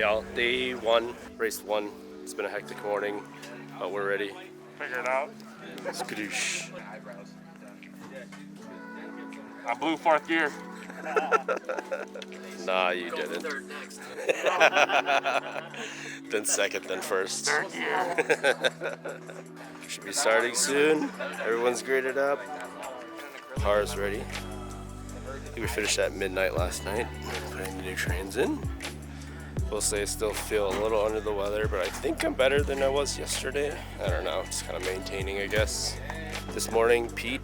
y'all. Day 1, race 1. It's been a hectic morning, but we're ready. Figure it out. Skadoosh. I blew 4th gear. Nah, you didn't. Third next. Then 2nd, then 1st. 3rd gear. Should be starting soon. Everyone's graded up. Car's ready. I think we finished at midnight last night, putting the new trains in. Will say I still feel a little under the weather, but I think I'm better than I was yesterday. I don't know, just kind of maintaining, I guess. This morning, Pete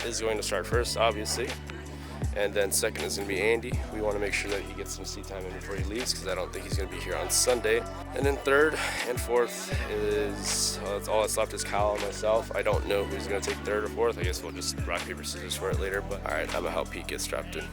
is going to start first, obviously. And then 2nd is going to be Andy. We want to make sure that he gets some seat time in before he leaves because I don't think he's going to be here on Sunday. And then 3rd and 4th is, all that's left is Kyle and myself. I don't know who's going to take 3rd or 4th. I guess we'll just rock, paper, scissors for it later. But all right, I'm going to help Pete get strapped in.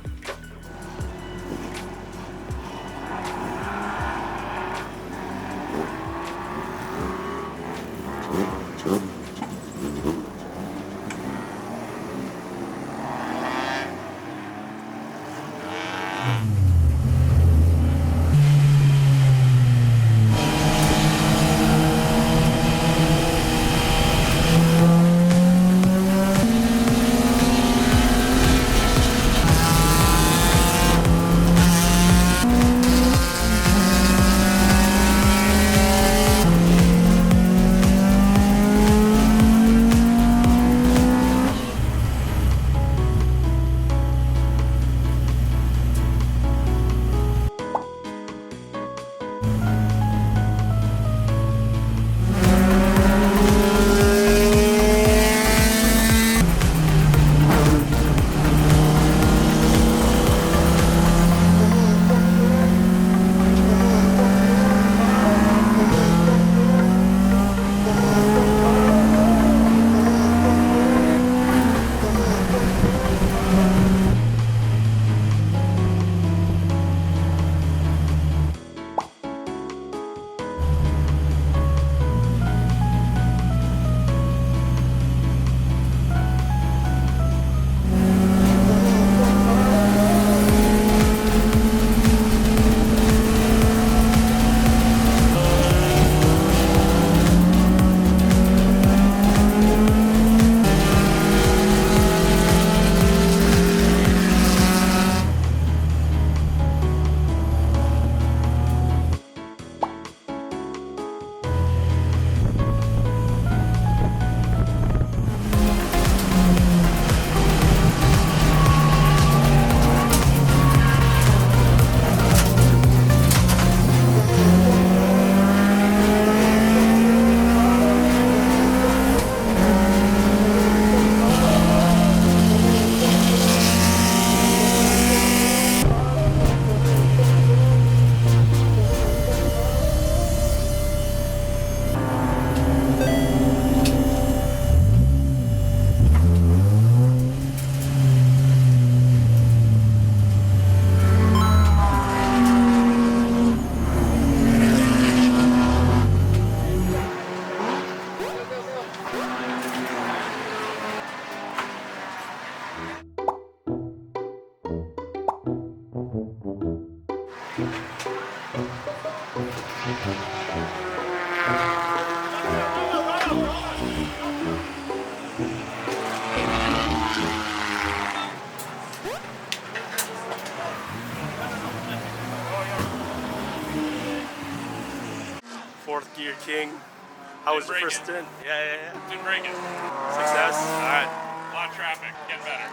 Fourth gear king. How was your first stint? Yeah. Didn't break it. Success? All right. A lot of traffic. Getting better.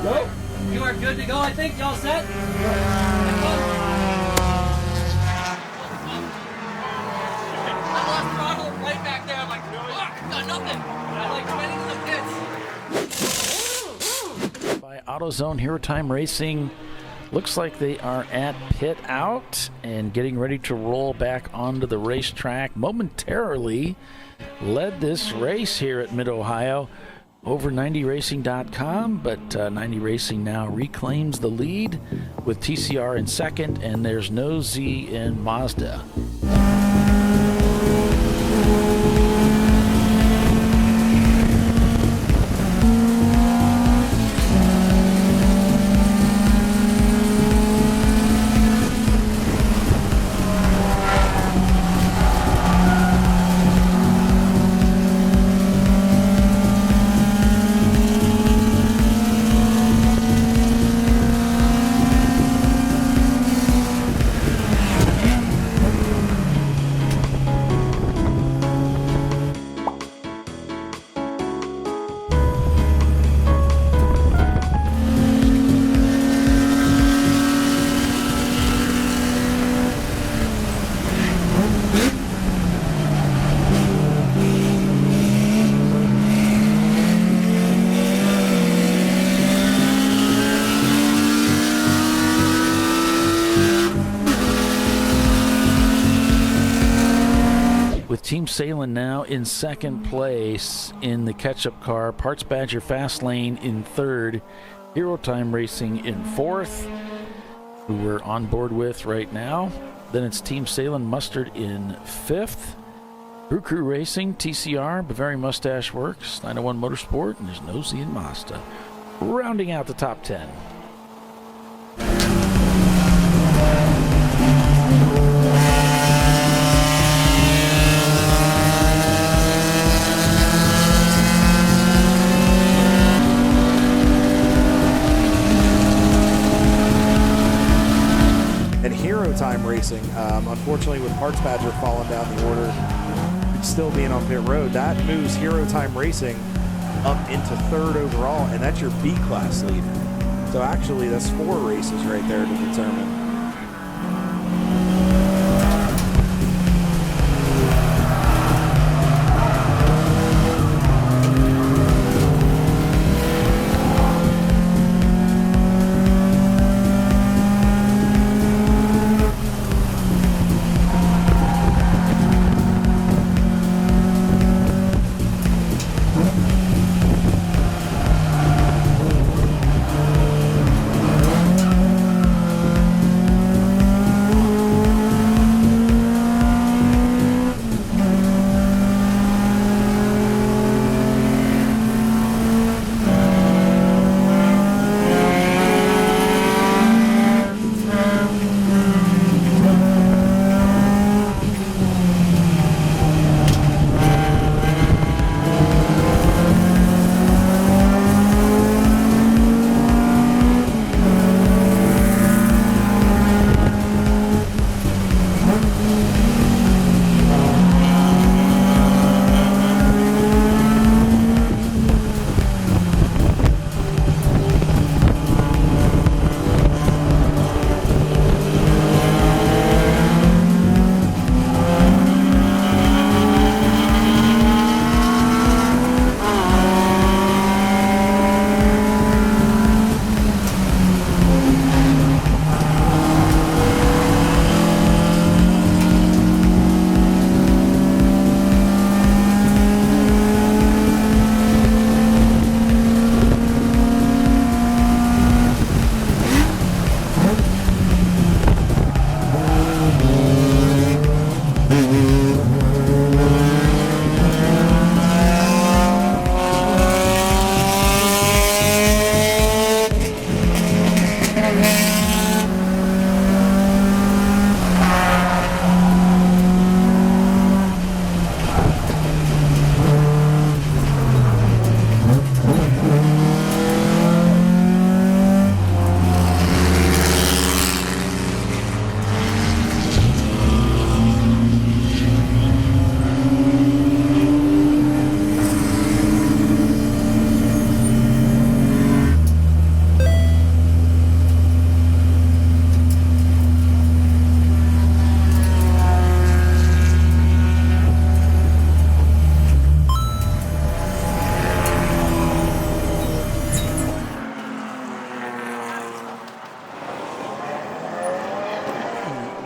Go. You are good to go, I think. Y'all set? I lost throttle right back there. I'm like, fuck, got nothing. I like went into the pits. By AutoZone Hero Time Racing. Looks like they are at pit out and getting ready to roll back onto the racetrack. Momentarily led this race here at Mid-Ohio over 90racing.com, but 90 Racing now reclaims the lead with TCR in second, and there's no Z in Mazda. Team Salem now in second place in the catch-up car. Parts Badger Fast Lane in third. Hero Time Racing in fourth, who we're on board with right now. Then it's Team Salem Mustard in fifth. Crew Racing, TCR, Bavarian Mustache Works, 901 Motorsport, and there's no Z in Mazda. Rounding out the top 10. And Hero Time Racing, unfortunately with Parts Badger falling down the order, still being on pit road, that moves Hero Time Racing up into third overall, and that's your B-class leader. So actually that's 4 races right there to determine.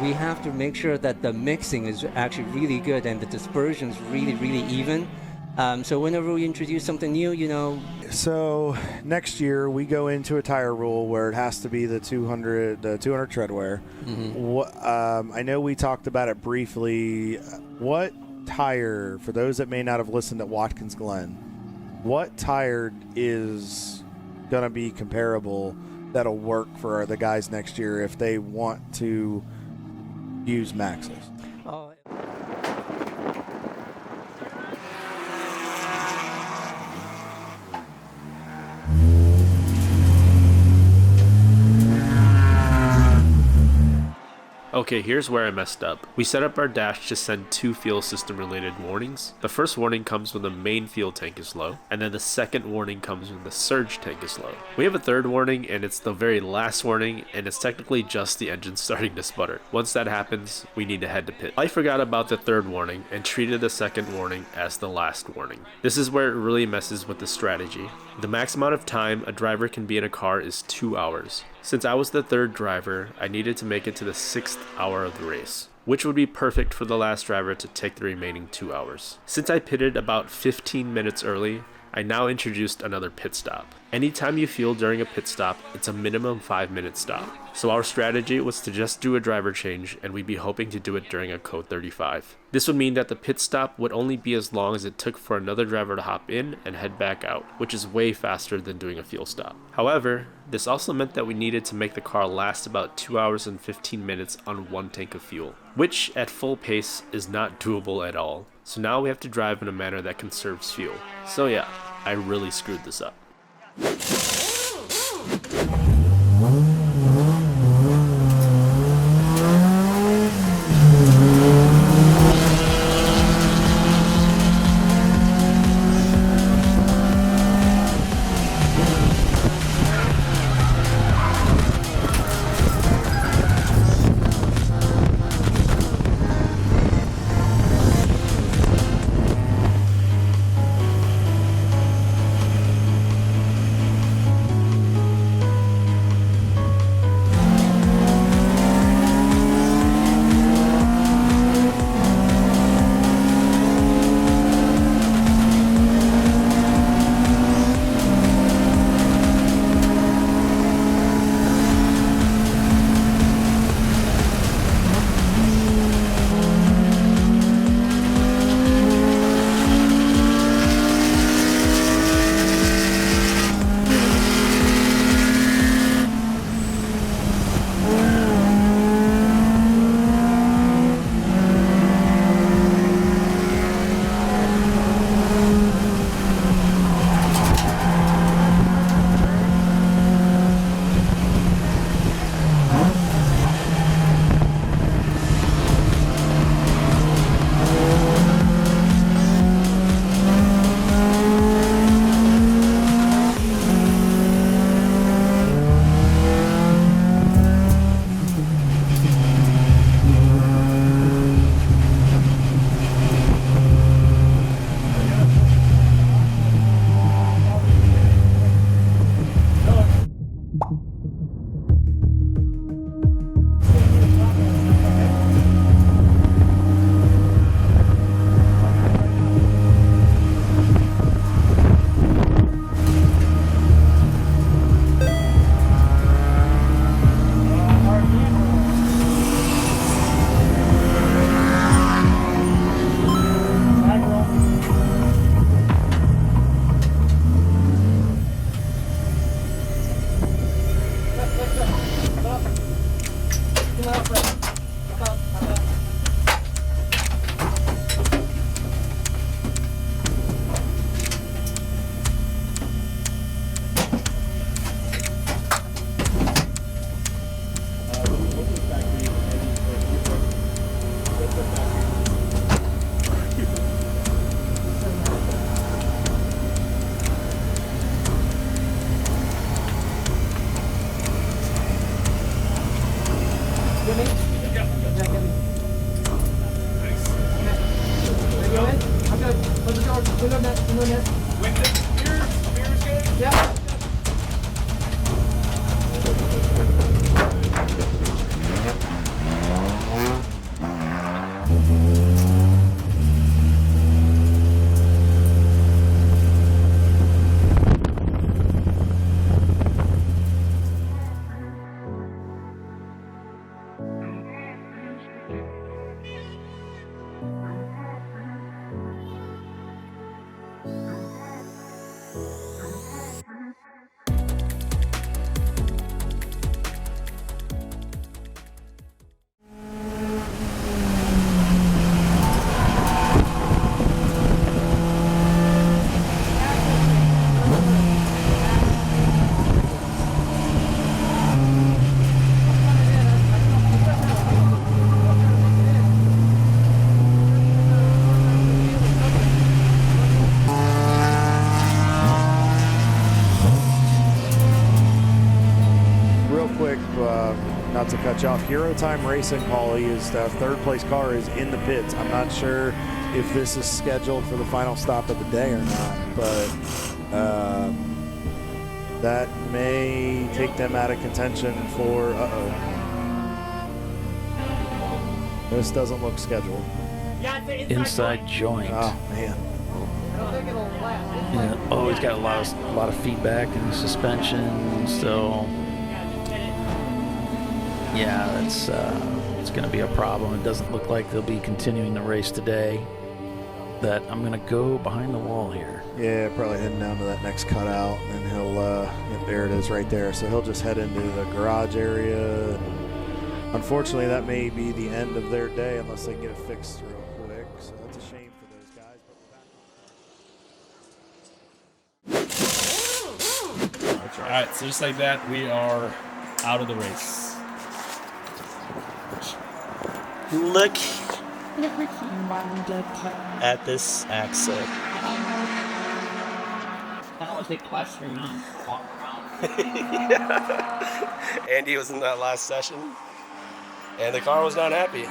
we have to make sure that the mixing is actually really good and the dispersion is really, really even. So whenever we introduce something new, you know. So next year we go into a tire rule where it has to be the 200 tread wear. I know we talked about it briefly. What tire, for those that may not have listened at Watkins Glen, what tire is going to be comparable that'll work for the guys next year if they want to use Maxxis? Oh. Okay, here's where I messed up. We set up our dash to send 2 fuel system related warnings. The first warning comes when the main fuel tank is low, and then the second warning comes when the surge tank is low. We have a third warning, and it's the very last warning, and it's technically just the engine starting to sputter. Once that happens, we need to head to pit. I forgot about the third warning and treated the second warning as the last warning. This is where it really messes with the strategy. The max amount of time a driver can be in a car is 2 hours. Since I was the third driver, I needed to make it to the 6th hour of the race, which would be perfect for the last driver to take the remaining 2 hours. Since I pitted about 15 minutes early, I now introduced another pit stop. Anytime you fuel during a pit stop, it's a minimum 5-minute stop. So our strategy was to just do a driver change, and we'd be hoping to do it during a code 35. This would mean that the pit stop would only be as long as it took for another driver to hop in and head back out, which is way faster than doing a fuel stop. However, this also meant that we needed to make the car last about 2 hours and 15 minutes on 1 tank of fuel, which at full pace is not doable at all. So now we have to drive in a manner that conserves fuel. So yeah, I really screwed this up. Real quick, not to cut you off, Hero Time Racing, Paulie, is the third place car is in the pits. I'm not sure if this is scheduled for the final stop of the day or not, but that may take them out of contention for, this doesn't look scheduled. Inside joint. Oh, man. Yeah. Oh, he's got a lot of feedback in the suspension, so yeah, that's it's going to be a problem. It doesn't look like they'll be continuing the race today. That I'm going to go behind the wall here. Yeah, probably heading down to that next cutout, and he'll, there it is right there. So he'll just head into the garage area. Unfortunately, that may be the end of their day unless they get it fixed real quick. So that's a shame for those guys. But we're back. All right, so just like that, we are out of the race. Look at this axle. That was a question. Andy was in that last session, and the car was not happy.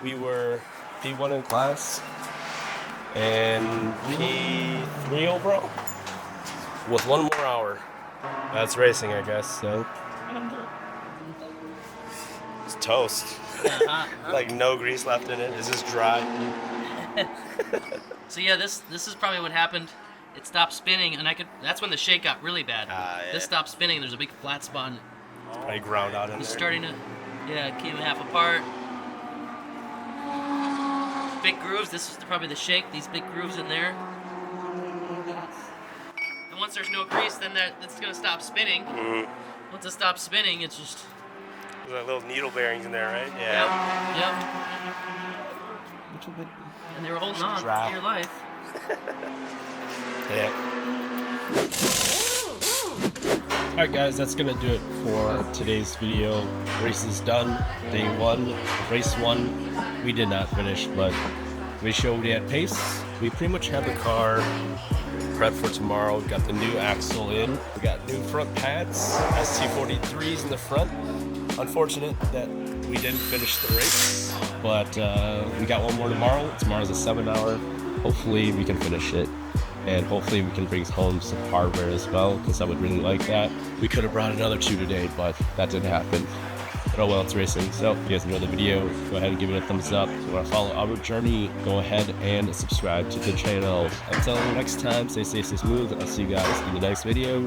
We were P1 in class and P3 overall with one more hour. That's racing, I guess. So it's toast. Like no grease left in it. It's just dry. So yeah, this is probably what happened. It stopped spinning, and that's when the shake got really bad. Yeah. This stopped spinning. There's a big flat spot. I ground out in It's there. starting to, yeah, it came half apart. Big grooves. This is probably the shake. These big grooves in there. And once there's no grease, then it's gonna stop spinning. Once it stops spinning, it's just. There's like little needle bearings in there, right? Yeah. Yep. And they were holding on Dry. for your life. Yeah. Alright guys, that's gonna do it for today's video. Race is done. Day 1, race 1. We did not finish, but we showed we had pace. We pretty much have the car prepped for tomorrow. We got the new axle in. We got new front pads, ST43s in the front. Unfortunate that we didn't finish the race, but we got one more tomorrow. Tomorrow's a 7-hour. Hopefully we can finish it, and hopefully we can bring home some hardware as well, because I would really like that. We could have brought another 2 today, but that didn't happen. But oh well, it's racing. So if you guys enjoyed the video, go ahead and give it a thumbs up. If you want to follow our journey, go ahead and subscribe to the channel. Until next time, stay safe, stay smooth. I'll see you guys in the next video.